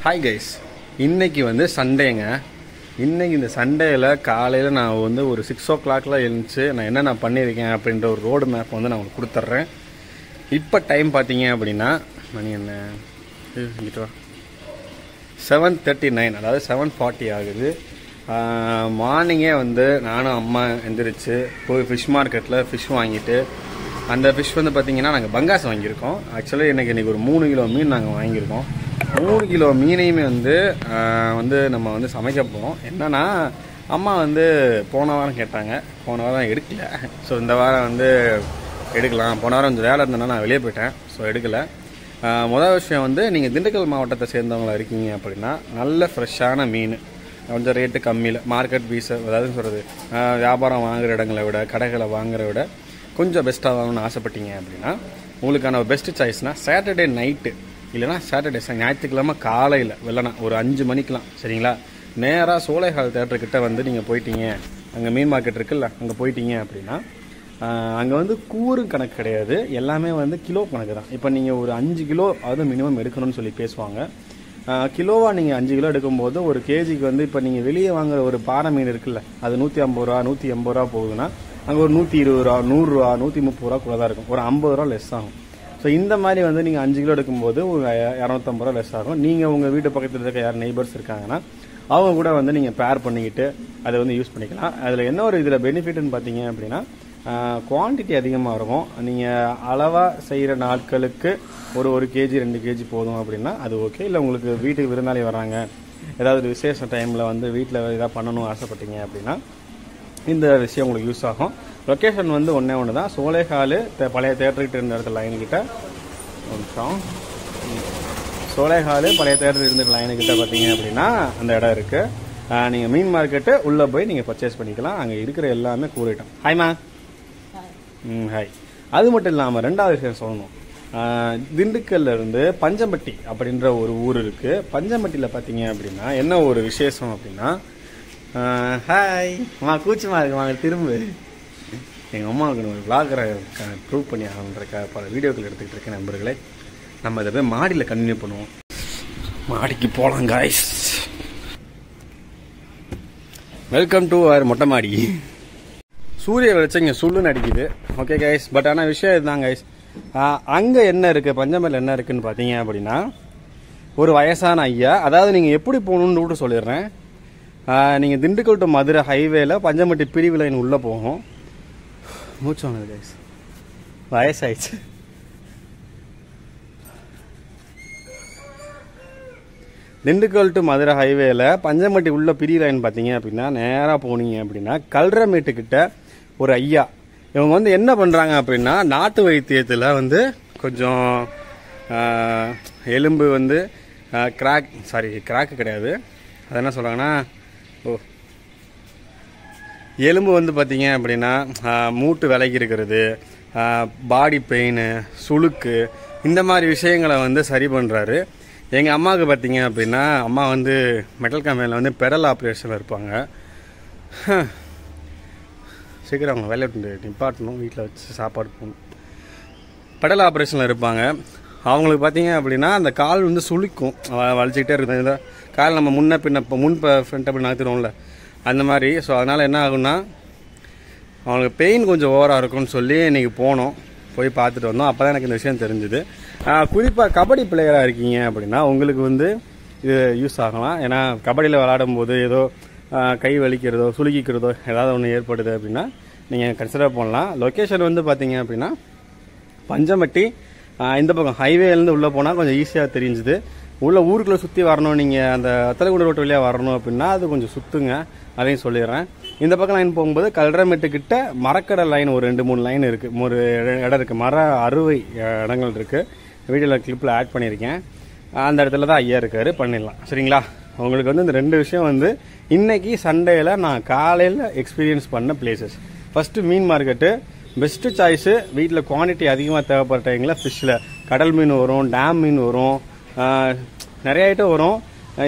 Hi guys, இன்னைக்கு வந்து சண்டேங்க. இன்னைக்கு இந்த சண்டேயில் காலையில் நான் வந்து ஒரு 6 o'clock எழுந்துச்சு நான் என்னென்ன பண்ணியிருக்கேன் அப்படின்ற ஒரு ரோடு மேப் வந்து நான் உங்களுக்கு கொடுத்துட்றேன். இப்போ டைம் பார்த்தீங்க அப்படின்னா மணி என்ன 7:39, அதாவது 7:40 ஆகுது. மார்னிங்கே வந்து நானும் அம்மா எந்திரிச்சு போய் ஃபிஷ் மார்க்கெட்டில் ஃபிஷ் வாங்கிட்டு, அந்த ஃபிஷ் வந்து பார்த்திங்கன்னா நாங்கள் பங்காஸ் வாங்கியிருக்கோம். ஆக்சுவலி இன்றைக்கி ஒரு 3 கிலோ மீன் நாங்கள் வாங்கியிருக்கோம். 3 கிலோ மீனையுமே வந்து நம்ம வந்து சமைக்க போகிறோம். என்னன்னா அம்மா வந்து போன வாரம் கேட்டாங்க, போன வாரம் எடுக்கல. ஸோ இந்த வாரம் வந்து எடுக்கலாம். போன வாரம் கொஞ்சம் வேலை இருந்ததுன்னா நான் வெளியே போயிட்டேன், ஸோ எடுக்கலை. முதல் விஷயம் வந்து நீங்கள் திண்டுக்கல் மாவட்டத்தை சேர்ந்தவங்களா இருக்கீங்க அப்படின்னா நல்ல ஃப்ரெஷ்ஷான மீன், கொஞ்சம் ரேட்டு கம்மியில் மார்க்கெட் பீஸ், அதாவது சொல்கிறது வியாபாரம் வாங்குகிற இடங்களை விட கடைகளை வாங்குறத விட கொஞ்சம் பெஸ்ட்டாக வாங்கணும்னு ஆசைப்பட்டீங்க அப்படின்னா உங்களுக்கான பெஸ்ட்டு சாய்ஸ்னால் சாட்டர்டே நைட்டு இல்லைனா சாட்டர்டே ஞாயிற்றுக்கிழமை காலையில் வெள்ளனா ஒரு 5 மணிக்கெலாம் சரிங்களா, நேராக சோலைஹால் தேட்டர்கிட்ட வந்து நீங்கள் போயிட்டீங்க. அங்கே மீன் மார்க்கெட் இருக்குல்ல, அங்கே போயிட்டீங்க அப்படின்னா அங்கே வந்து கூறு கணக்கு கிடையாது, எல்லாமே வந்து கிலோ கணக்கு தான். இப்போ நீங்கள் ஒரு 5 கிலோ அது மினிமம் எடுக்கணும்னு சொல்லி பேசுவாங்க. கிலோவாக நீங்கள் 5 கிலோ எடுக்கும்போது ஒரு கேஜிக்கு வந்து இப்போ நீங்கள் வெளியே வாங்குற ஒரு பாறை மீன் இருக்குல்ல, அது 150 ரூபா 180 ரூபா போகுதுன்னா அங்கே ஒரு 120 ரூபா 100 ரூபா 130 ரூபா கூட தான் இருக்கும், ஒரு 50 ரூபா லெஸ் ஆகும். ஸோ இந்த மாதிரி வந்து நீங்கள் 5 கிலோ எடுக்கும்போது ஒரு 250 ரூபா லெஸ் ஆகும். நீங்கள் உங்கள் வீட்டு பக்கத்தில் இருக்க யார் நெய்பர்ஸ் இருக்காங்கன்னா அவங்க கூட வந்து நீங்கள் பேர் பண்ணிக்கிட்டு அதை வந்து யூஸ் பண்ணிக்கலாம். அதில் என்ன ஒரு இதில் பெனிஃபிட்னு பார்த்தீங்க அப்படின்னா குவான்டிட்டி அதிகமாக இருக்கும். நீங்கள் அளவாக செய்கிற நாட்களுக்கு ஒரு கேஜி 2 கேஜி போதும் அப்படின்னா அது ஓகே. இல்லை உங்களுக்கு வீட்டுக்கு விருந்தாளி வராங்க, ஏதாவது விசேஷ டைமில் வந்து வீட்டில் எதாவது பண்ணணும் ஆசைப்பட்டீங்க அப்படின்னா இந்த விஷயம் உங்களுக்கு யூஸ் ஆகும். லொக்கேஷன் வந்து ஒன்றே ஒன்று தான், சோலைஹால் பழைய தேட்டர்கிட்ட இருந்த இடத்துல லைன்கிட்ட நிமிஷம், சோலைஹால் பழைய தேட்டர் இருந்த லைனுக்கிட்ட பார்த்தீங்க அப்படின்னா அந்த இடம் இருக்குது. நீங்கள் மீன் மார்க்கெட்டு உள்ளே போய் நீங்கள் பர்ச்சேஸ் பண்ணிக்கலாம். அங்கே இருக்கிற எல்லாமே கூறிட்டோம். ஹாய்மா. ஹாய். அது மட்டும் இல்லாமல் ரெண்டாவது விஷயம் சொல்லணும், திண்டுக்கல்ல இருந்து பஞ்சம்பட்டி அப்படின்ற ஒரு ஊர் இருக்குது. பஞ்சம்பட்டியில் பார்த்தீங்க அப்படின்னா என்ன ஒரு விசேஷம் அப்படின்னா, ஹாய் அம்மா கூச்சமாக இருக்கு வாங்க திரும்ப. எங்கள் அம்மாவுக்கு ஒரு விளாகரை ப்ரூவ் பண்ணி ஆகணுன்றக்கா பல வீடியோக்கள் எடுத்துக்கிட்டு இருக்கேன். நண்பர்களே, நம்ம இதை போய் மாடியில் கண்டினியூ பண்ணுவோம். மாடிக்கு போகலாம் காய்ஸ். வெல்கம் டு அவர் மொட்டை மாடி. சூரிய வெளிச்சம் இங்கே சுள்ளுன்னு அடிக்குது. ஓகே கைஸ், பட் ஆனால் விஷயம் இதுதான் கைஸ், அங்கே என்ன இருக்குது பஞ்சம்பட்டில் என்ன இருக்குதுன்னு பார்த்தீங்க அப்படின்னா ஒரு வயசான ஐயா, அதாவது நீங்கள் எப்படி போகணுன்னு கூட சொல்லிடுறேன். நீங்கள் திண்டுக்கல் டு மதுரை ஹைவேல பஞ்சம்பட்டி பிரிவு லைன் உள்ளே போகும். மூச்சு வாங்குது கைஸ், வயசாயிடுச்சு. திண்டுக்கல் டு மதுரை ஹைவேல பஞ்சம்பட்டி உள்ள பிரிவு லைன் பார்த்தீங்க அப்படின்னா நேராக போனீங்க அப்படின்னா கல்றமேட்டுக்கிட்ட ஒரு ஐயா, இவங்க வந்து என்ன பண்ணுறாங்க அப்படின்னா நாட்டு வைத்தியத்தில் வந்து கொஞ்சம் எலும்பு வந்து கிராக்கு கிடையாது, அது என்ன சொல்கிறாங்கன்னா எலும்பு வந்து பார்த்தீங்க அப்படின்னா மூட்டு விலகி இருக்கிறது, பாடி பெயின், சுளுக்கு, இந்த மாதிரி விஷயங்களை வந்து சரி பண்ணுறாரு. எங்கள் அம்மாவுக்கு பார்த்தீங்க அப்படின்னா அம்மா வந்து மெட்டல் கம்பெனியில் வந்து பெடல் ஆப்ரேஷனில் இருப்பாங்க. சீக்கிரம் அவங்க வேலையை நிப்பாட்டணும், வீட்டில் வச்சு சாப்பாடு போகணும். பெடல் ஆப்ரேஷனில் இருப்பாங்க. அவங்களுக்கு பார்த்தீங்க அப்படின்னா அந்த கால் வந்து சுளிக்கும், வலிச்சிக்கிட்டே இருக்குது. கால் நம்ம முன்ன ஃப்ரண்ட் அப்படி நகர்த்துறோம்ல அந்த மாதிரி. ஸோ அதனால் என்ன ஆகுன்னா அவங்களுக்கு பெயின் கொஞ்சம் ஓவராக இருக்கும்னு சொல்லி இன்றைக்கி போனோம், போய் பார்த்துட்டு வந்தோம். அப்போ தான் எனக்கு இந்த விஷயம் தெரிஞ்சுது. குறிப்பாக கபடி பிளேயராக இருக்கீங்க அப்படின்னா உங்களுக்கு வந்து இது யூஸ் ஆகலாம். ஏன்னா கபடியில் விளையாடும் போது ஏதோ கை வலிக்கிறதோ சுளுக்கிக்கிறதோ ஏதாவது ஒன்று ஏற்படுது அப்படின்னா நீங்கள் கன்சிடர் பண்ணலாம். லொக்கேஷன் வந்து பார்த்தீங்க அப்படின்னா பஞ்சம்பட்டி, இந்த பக்கம் ஹைவேலேருந்து உள்ளே போனால் கொஞ்சம் ஈஸியாக தெரிஞ்சுது. உள்ள ஊருக்குள்ளே சுற்றி வரணும், நீங்கள் அந்த வத்தலகுண்டு ரோட்டு வழியாக வரணும் அப்படின்னா அது கொஞ்சம் சுற்றுங்க, அதையும் சொல்லிடுறேன். இந்த பக்கம் லைன் போகும்போது கல்றமேட்டுக்கிட்ட மரக்கடை லைன் ஒரு 2-3 லைன் இருக்குது, ஒரு இடம் இருக்குது, மர அறுவை இடங்கள் இருக்குது. வீடியோவில் கிளிப்பில் ஆட் பண்ணியிருக்கேன். அந்த இடத்துல தான் ஐயா இருக்காரு, பண்ணிடலாம் சரிங்களா. உங்களுக்கு வந்து இந்த 2 விஷயம் வந்து இன்னைக்கு சண்டேயில் நான் காலையில் எக்ஸ்பீரியன்ஸ் பண்ண பிளேசஸ். ஃபஸ்ட்டு மீன் மார்க்கெட்டு பெஸ்ட்டு சாய்ஸு. வீட்டில் குவான்டிட்டி அதிகமாக தேவைப்படுற டைமில் ஃபிஷ்ஷில் கடல் மீன் வரும், டேம் மீன் வரும், நிறைய ஐட்டம் வரும்.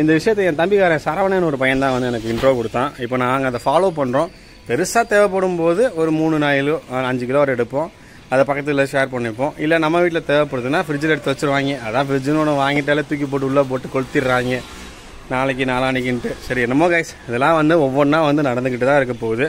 இந்த விஷயத்தை என் தம்பிக்காரன் சரவணன் ஒரு பையன் தான் வந்து எனக்கு இன்ட்ரோ கொடுத்தான். இப்போ நாங்கள் அதை ஃபாலோ பண்ணுறோம். பெருசாக தேவைப்படும் போது ஒரு 3-4 5 கிலோ வரை எடுப்போம். அதை பக்கத்தில் ஷேர் பண்ணிப்போம். இல்லை நம்ம வீட்டில் தேவைப்படுதுன்னா ஃப்ரிட்ஜில் எடுத்து வச்சுருவாங்க. அதான் ஃப்ரிட்ஜுன்னு ஒன்று வாங்கிட்டாலே தூக்கி போட்டு உள்ளே போட்டு கொளுத்திடுறாங்க நாளைக்கு நாளானிக்கின்ட்டு. சரி என்னமோ கைஸ், இதெல்லாம் வந்து ஒவ்வொன்றா வந்து நடந்துக்கிட்டு தான் இருக்க போகுது.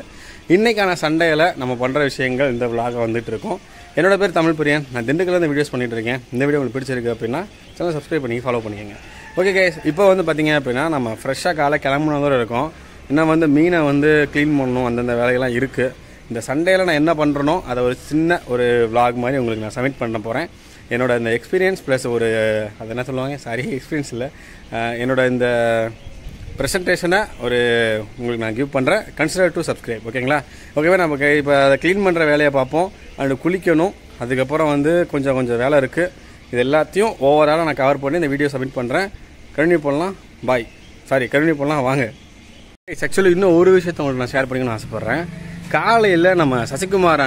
இன்றைக்கான சண்டையில் நம்ம பண்ணுற விஷயங்கள் இந்த விலாக வந்துட்டு இருக்கோம். என்னோட பேர் தமிழ் பிரியன். நான் திண்டுக்கல்ல இந்த வீடியோஸ் பண்ணிகிட்டு இருக்கேன். இந்த வீடியோ உங்களுக்கு பிடிச்சிருக்கு அப்படின்னா சேனல் சப்ஸ்கிரைப் பண்ணி ஃபாலோ பண்ணிக்கோங்க. ஓகே கைஸ், இப்போ வந்து பார்த்தீங்க அப்படின்னா நம்ம ஃப்ரெஷ்ஷாக காலை கிளம்புனதோடு இருக்கோம். இன்னும் வந்து மீனை வந்து க்ளீன் பண்ணணும், அந்தந்த வேலைகள்லாம் இருக்குது. இந்த சண்டேயில் நான் என்ன பண்ணுறனோ அதை ஒரு சின்ன ஒரு விலாக் மாதிரி உங்களுக்கு நான் சப்மிட் பண்ண போகிறேன். என்னோட இந்த எக்ஸ்பீரியன்ஸ் ப்ளஸ் ஒரு அது என்ன சொல்லுவாங்க, சாரி எக்ஸ்பீரியன்ஸ் இல்லை, என்னோட இந்த ப்ரெசன்டேஷனை ஒரு உங்களுக்கு நான் கிவ் பண்ணுறேன். Consider to subscribe. ஓகேங்களா? ஓகேவா? நம்ம இப்போ அதை க்ளீன் பண்ணுற வேலையை பார்ப்போம். அண்டு குளிக்கணும். அதுக்கப்புறம் வந்து கொஞ்சம் வேலை இருக்குது. இது எல்லாத்தையும் ஓவராலாக நான் கவர் பண்ணி இந்த வீடியோ சப்மிட் பண்ணுறேன். கண்டினியூ பண்ணலாம். கண்டினியூ பண்ணலாம் வாங்க. ஆக்சுவலி இன்னும் ஒரு விஷயத்தை உங்களுக்கு நான் ஷேர் பண்ணிக்கணும்னு ஆசைப்பட்றேன். காலையில் நம்ம சசிகுமார்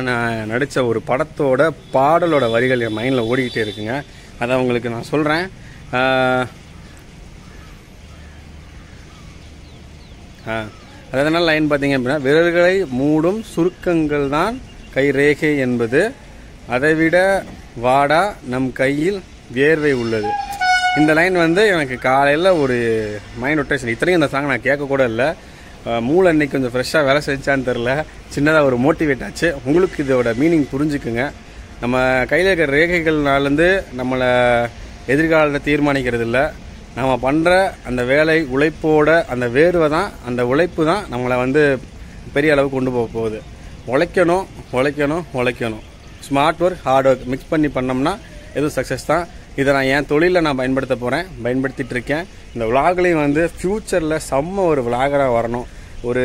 நடித்த ஒரு படத்தோட பாடலோட வரிகள் என் மைண்டில் ஓடிக்கிட்டே இருக்குங்க. அதை உங்களுக்கு நான் சொல்கிறேன். அதனால் லைன் பார்த்தீங்க அப்படின்னா, விரல்களை மூடும் சுருக்கங்கள் தான் கை ரேகை என்பது, அதைவிட வாடா நம் கையில் வேர்வை உள்ளது. இந்த லைன் வந்து எனக்கு காலையில் ஒரு மைண்ட் ரொட்டேஷன். இத்தனையும் இந்த சாங் நான் கேட்கக்கூட இல்லை. மூளை அன்னைக்கு கொஞ்சம் ஃப்ரெஷ்ஷாக வேலை செஞ்சான்னு தெரில, சின்னதாக ஒரு மோட்டிவேட் ஆச்சு. உங்களுக்கு இதோட மீனிங் புரிஞ்சுக்குங்க. நம்ம கையில் இருக்கிற ரேகைகள்னாலேருந்து நம்மளை எதிர்காலத்தை தீர்மானிக்கிறது இல்லை. நம்ம பண்ணுற அந்த வேலை உழைப்போட அந்த வேர்வை தான், அந்த உழைப்பு தான் நம்மளை வந்து பெரிய அளவுக்கு கொண்டு போக போகுது. உழைக்கணும். Smart work, hard work mix பண்ணி பண்ணோம்னா எதுவும் சக்ஸஸ் தான். இதை நான் என் தொழிலில் நான் பயன்படுத்திகிட்டு இருக்கேன். இந்த விலாகலையும் வந்து ஃப்யூச்சரில் செம்ம ஒரு விலாகராக வரணும். ஒரு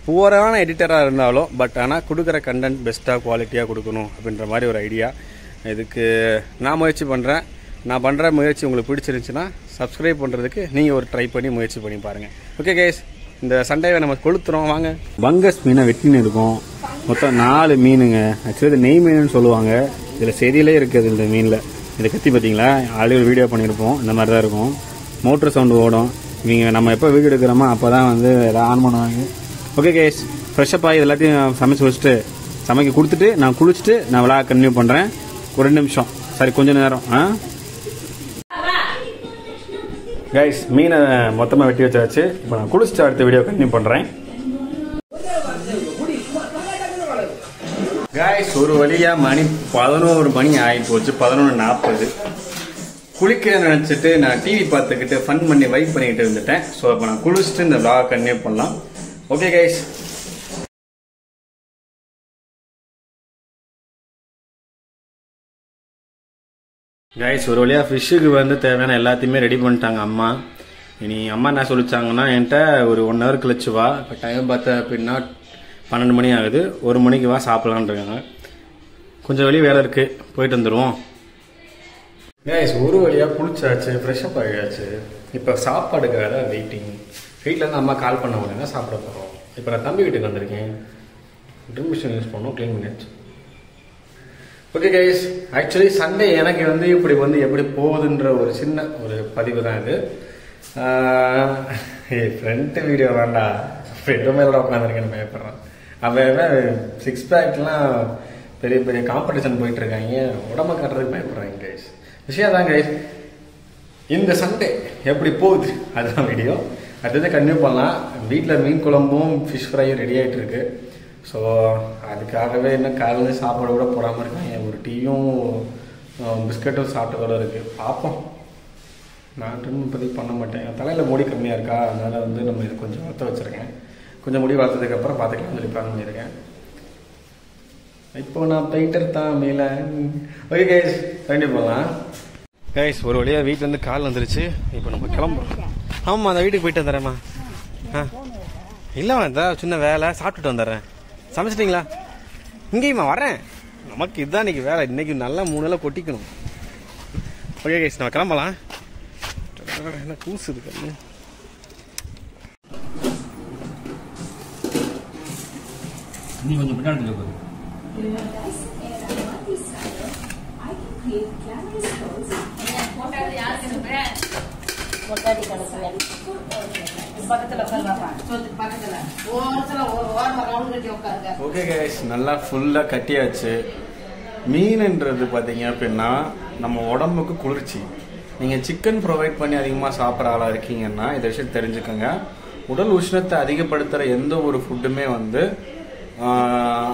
புவரான எடிட்டராக இருந்தாலும் பட் ஆனால் கொடுக்குற கண்டென்ட் பெஸ்ட்டாக குவாலிட்டியாக கொடுக்கணும் அப்படின்ற மாதிரி ஒரு ஐடியா. இதுக்கு நான் முயற்சி பண்ணுறேன். நான் பண்ணுற முயற்சி உங்களுக்கு பிடிச்சிருந்துச்சுன்னா சப்ஸ்கிரைப் பண்ணுறதுக்கு நீங்கள் ஒரு ட்ரை பண்ணி முயற்சி பண்ணி பாருங்கள். ஓகே கைஸ், இந்த சண்டையை நம்ம கொளுத்துறோம் வாங்க. பங்கஸ் மீனை வெட்டின்னு இருக்கும். மொத்தம் 4 மீனுங்க. ஆக்சுவலி இது நெய் மீனுன்னு சொல்லுவாங்க. இதில் செதியிலே இருக்குது இந்த மீனில். இதை கத்தி பார்த்தீங்களா, ஆல்ரெடி ஒரு வீடியோ பண்ணியிருப்போம். இந்த மாதிரி தான் இருக்கும். மோட்டர் சவுண்டு ஓடும். இவங்க நம்ம எப்போ வீடியோ எடுக்கிறோமோ அப்போ தான் வந்து எல்லாம் ஆன் பண்ணுவாங்க. ஓகே கேஸ், ஃப்ரெஷ்ஷப் ஆகி எல்லாத்தையும் சமைச்சு வச்சுட்டு சமைக்க கொடுத்துட்டு நான் குளிச்சுட்டு நான் விளாக் கன்டினியூ பண்ணுறேன். ஒரு 2 நிமிஷம், கொஞ்சம் நேரம். கைஸ், மீனை மொத்தமாக வெட்டி வச்சாச்சு. இப்போ நான் குளிச்சுட்டு அடுத்த வீடியோ கன்டினியூ பண்ணுறேன். கைஸ், ஒரு வழியாக மணி 11 மணி ஆகிப்போச்சு. 11:40. குளிக்க நினச்சிட்டு நான் டிவி பார்த்துக்கிட்டு ஃபன் பண்ணி வைப் பண்ணிக்கிட்டு இருந்துட்டேன். ஸோ இப்போ நான் குளிச்சுட்டு இந்த விளாக் கன்டினியூ பண்ணலாம். Okay guys. கைஸ், ஒரு வழியாக ஃபிஷ்ஷுக்கு வந்து தேவையான எல்லாத்தையுமே ரெடி பண்ணிட்டாங்க அம்மா. இனி அம்மா என்ன சொல்லிச்சாங்கன்னா, என்கிட்ட ஒரு 1 hour கழிச்சு வா. இப்போ டைம் பார்த்தேன் அப்படின்னா 12 மணி ஆகுது. 1 மணிக்கு வா சாப்பிடலான் இருக்காங்க. கொஞ்சம் வெளியே வேலை இருக்குது, போயிட்டு வந்துடுவோம். கைஸ், ஒரு வழியாக குளிச்சாச்சு, ஃப்ரெஷ்ஷப் ஆகியாச்சு. இப்போ சாப்பாடுக்காக தான் வெயிட்டிங். வீட்டிலேருந்து அம்மா கால் பண்ண உடனே தான் சாப்பிட போகிறோம். இப்போ நான் தம்பி வீட்டுக்கு வந்திருக்கேன். ட்ரில் மிஷின் யூஸ் பண்ணோம், க்ளீன் பண்ணியாச்சு. ஓகே கைஸ், ஆக்சுவலி சண்டே எனக்கு வந்து இப்படி வந்து எப்படி போகுதுன்ற ஒரு சின்ன ஒரு பதிவு தான் இது. ஃப்ரண்ட் வீடியோ வேண்டாம், ஃப்ரெண்டு மேலோட உட்காந்துருக்கேன்னு பயப்படுறான். அவன் 6 பேக்லாம் பெரிய பெரிய காம்படிஷன் போயிட்டு இருக்காங்க. உடம்ப காட்டுறதுக்கு பயப்படுறாங்க கைஸ். விஷயம் தான் கைஸ், இந்த சண்டே எப்படி போகுது அதுதான் வீடியோ. அடுத்தது கன்டினியூ பண்ணலாம். வீட்டில் மீன் குழம்பும் ஃபிஷ் ஃப்ரையும் ரெடி ஆகிட்டு இருக்கு. ஸோ அதுக்காகவே இன்னும் காலையில் சாப்பாடு கூட போடாமல் இருக்காங்க. ஒரு டீயும் பிஸ்கட்டும் சாப்பிட்டதோட இருக்குது. பார்ப்போம். நான் ட்ரிம் இப்போதைக்கு பண்ண மாட்டேன். தலையில் முடி கம்மியாக இருக்கா, அதனால் வந்து நம்ம இது கொஞ்சம் வளர்த்த வச்சுருக்கேன். கொஞ்சம் முடி வளர்த்ததுக்கப்புறம் பார்த்துக்கலாம்னு சொல்லி பிளான் பண்ணியிருக்கேன். இப்போ நான் பெயிண்டர் தான் மேலே. ஓகே கைஸ், கண்டினியூ பண்ணலாம். கைஸ், ஒரு வழியாக வீட்டிலேருந்து கால் வந்துருச்சு. இப்போ நம்ம கிளம்புறோம். ஆமாம், அந்த வீட்டுக்கு போயிட்டு வந்துடுறேம்மா. இல்லைம்மா, இந்த சின்ன வேலை சாப்பிட்டுட்டு வந்துடுறேன். சமைச்சிட்டிங்களா? இங்கேயுமா வரேன். நமக்கு இதுதான் இன்னைக்கு வேலை. இன்னைக்கு நல்லா 3 நாளாக கொட்டிக்கணும். ஓகே கைஸ், நம்ம கிளம்பலாம். என்ன கூசுது கண்ணு. நீ கொஞ்சம் பின்னாடி போகுது. ஓகே கைஸ், நல்லா ஃபுல்லாக கட்டியாச்சு. மீன்ன்றது பார்த்தீங்க அப்படின்னா நம்ம உடம்புக்கு குளிர்ச்சி. நீங்கள் சிக்கன் ப்ரொவைட் பண்ணி அதிகமாக சாப்பிட்ற ஆளாக இருக்கீங்கன்னா இந்த விஷயம் தெரிஞ்சுக்கோங்க. உடல் உஷ்ணத்தை அதிகப்படுத்துகிற எந்த ஒரு ஃபுட்டுமே வந்து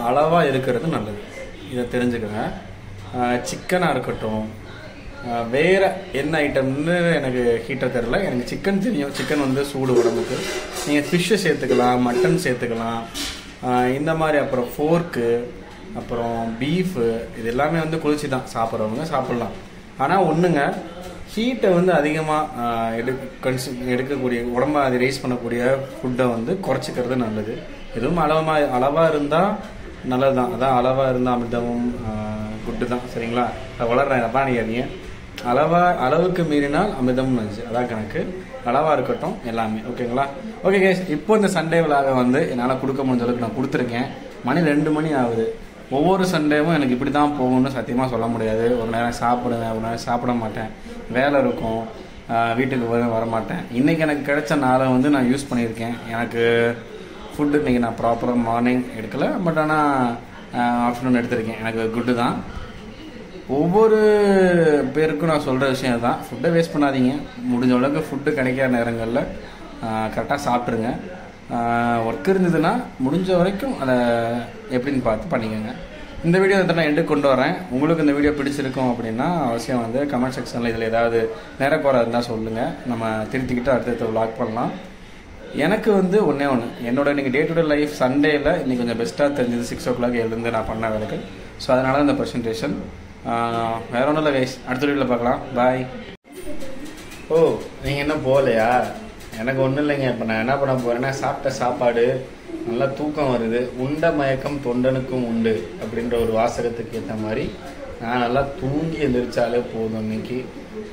அளவாக இருக்கிறது நல்லது. இதை தெரிஞ்சுக்கோங்க. சிக்கனாக இருக்கட்டும், வேறு என்ன ஐட்டம்னு எனக்கு ஹீட்டர் தெரில, எனக்கு சிக்கன் தெரியும். சிக்கன் வந்து சூடு உடம்புக்கு. நீங்கள் ஃபிஷ்ஷை சேர்த்துக்கலாம், மட்டன் சேர்த்துக்கலாம், இந்த மாதிரி. அப்புறம் ஃபோர்க்கு, அப்புறம் பீஃபு, இது எல்லாமே வந்து குளிர்ச்சி தான். சாப்பிட்றவங்க சாப்பிட்லாம். ஆனால் ஒன்றுங்க, ஹீட்டை வந்து அதிகமாக எடுக்கக்கூடிய, உடம்பை அதை ரைஸ் பண்ணக்கூடிய ஃபுட்டை வந்து குறைச்சிக்கிறது நல்லது. எதுவும் அளவாக இருந்தால் நல்லது தான். அதான் அளவாக இருந்தால் அமிர்தமும் குட்டு தான். சரிங்களா? வளர்றேன் அப்பா நீங்க அளவுக்கு மீறினால் அமிர்தமும் நினைச்சு, அதான் கணக்கு. அளவாக இருக்கட்டும் எல்லாமே. ஓகேங்களா? ஓகே கேஸ், இப்போ இந்த சண்டே விழாக வந்து என்னால் கொடுக்க முடிஞ்ச அளவுக்கு நான் கொடுத்துருக்கேன். மணி 2 மணி ஆகுது. ஒவ்வொரு சண்டேவும் எனக்கு இப்படி தான் போகும்னு சத்தியமாக சொல்ல முடியாது. ஒரு நேரம் சாப்பிடுவேன், ஒரு நேரம் சாப்பிட மாட்டேன், வேலை இருக்கும், வீட்டுக்கு வரமாட்டேன். இன்றைக்கி எனக்கு கிடைச்ச நாளை வந்து நான் யூஸ் பண்ணியிருக்கேன். எனக்கு ஃபுட்டு இன்றைக்கி நான் ப்ராப்பராக மார்னிங் எடுக்கலை, பட் ஆனால் ஆஃப்டர்நூன் எடுத்திருக்கேன். எனக்கு குட்டு தான். ஒவ்வொரு பேருக்கும் நான் சொல்கிற விஷயம் தான், ஃபுட்டை வேஸ்ட் பண்ணாதீங்க. முடிஞ்ச அளவுக்கு ஃபுட்டு கிடைக்கிற நேரங்களில் கரெக்டாக சாப்பிட்ருங்க. ஒர்க் இருந்ததுன்னா முடிஞ்ச வரைக்கும் அதை எப்படின்னு பார்த்து பண்ணிக்கோங்க. இந்த வீடியோ நான் எண்டுக்கு கொண்டு வரேன். உங்களுக்கு இந்த வீடியோ பிடிச்சிருக்கும் அப்படின்னா அவசியம் வந்து கமெண்ட் செக்ஷனில் இதில் ஏதாவது நேரக்குறை இருந்தால் சொல்லுங்கள். நம்ம திருத்திக்கிட்டு அடுத்தடுத்த விளாக் பண்ணலாம். எனக்கு வந்து ஒன்றே ஒன்று, என்னோட இன்றைக்கி டே டு டே லைஃப் சண்டேயில் இன்றைக்கி கொஞ்சம் பெஸ்ட்டாக தெரிஞ்சது 6 o'clock எழுந்து நான் பண்ண வேலைகள். ஸோ அதனால இந்த ப்ரெசன்டேஷன். வேற ஒன்றும் இல்லை கைஸ், அடுத்த வீடியோவில் பார்க்கலாம். பாய். ஓ, நீங்கள் என்ன போகலையா? எனக்கு ஒன்றும் இல்லைங்க. இப்போ நான் என்ன பண்ண போகிறேன்னா, சாப்பிட்ட சாப்பாடு நல்லா தூக்கம் வருது, உண்ட மயக்கம் தொண்டனுக்கும் உண்டு அப்படின்ற ஒரு வாசகத்துக்கு ஏற்ற மாதிரி நான் நல்லா தூங்கி எந்திரிச்சாலே போதும் இன்னைக்கு.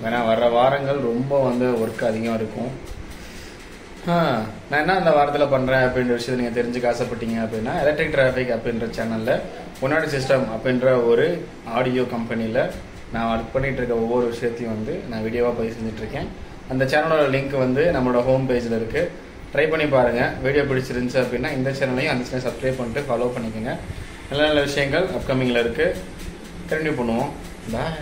ஏன்னா வர்ற வாரங்கள் ரொம்ப வந்து ஒர்க் அதிகம் இருக்கும். நான் என்ன அந்த வாரத்தில் பண்ணுறேன் அப்படின்ற விஷயத்தை நீங்கள் தெரிஞ்சுக்க ஆசைப்பட்டீங்க அப்படின்னா, எலக்ட்ரிக் டிராஃபிக் அப்படின்ற சேனலில் பொன்னாடி சிஸ்டம் அப்படின்ற ஒரு ஆடியோ கம்பெனியில் நான் ஒர்க் பண்ணிகிட்டு இருக்க ஒவ்வொரு விஷயத்தையும் வந்து நான் வீடியோவாக பதிவு செஞ்சுட்ருக்கேன். அந்த சேனலோட லிங்க் வந்து நம்மளோட ஹோம் பேஜில் இருக்குது. ட்ரை பண்ணி பாருங்கள். வீடியோ பிடிச்சிருந்துச்சு அப்படின்னா இந்த சேனலையும் அந்த சேனல் சப்ஸ்கிரைப் பண்ணிட்டு ஃபாலோ பண்ணிக்கோங்க. நல்ல நல்ல விஷயங்கள் அப்கமிங்கில் இருக்குது. கண்டினியூ பண்ணுவோம். பாய்.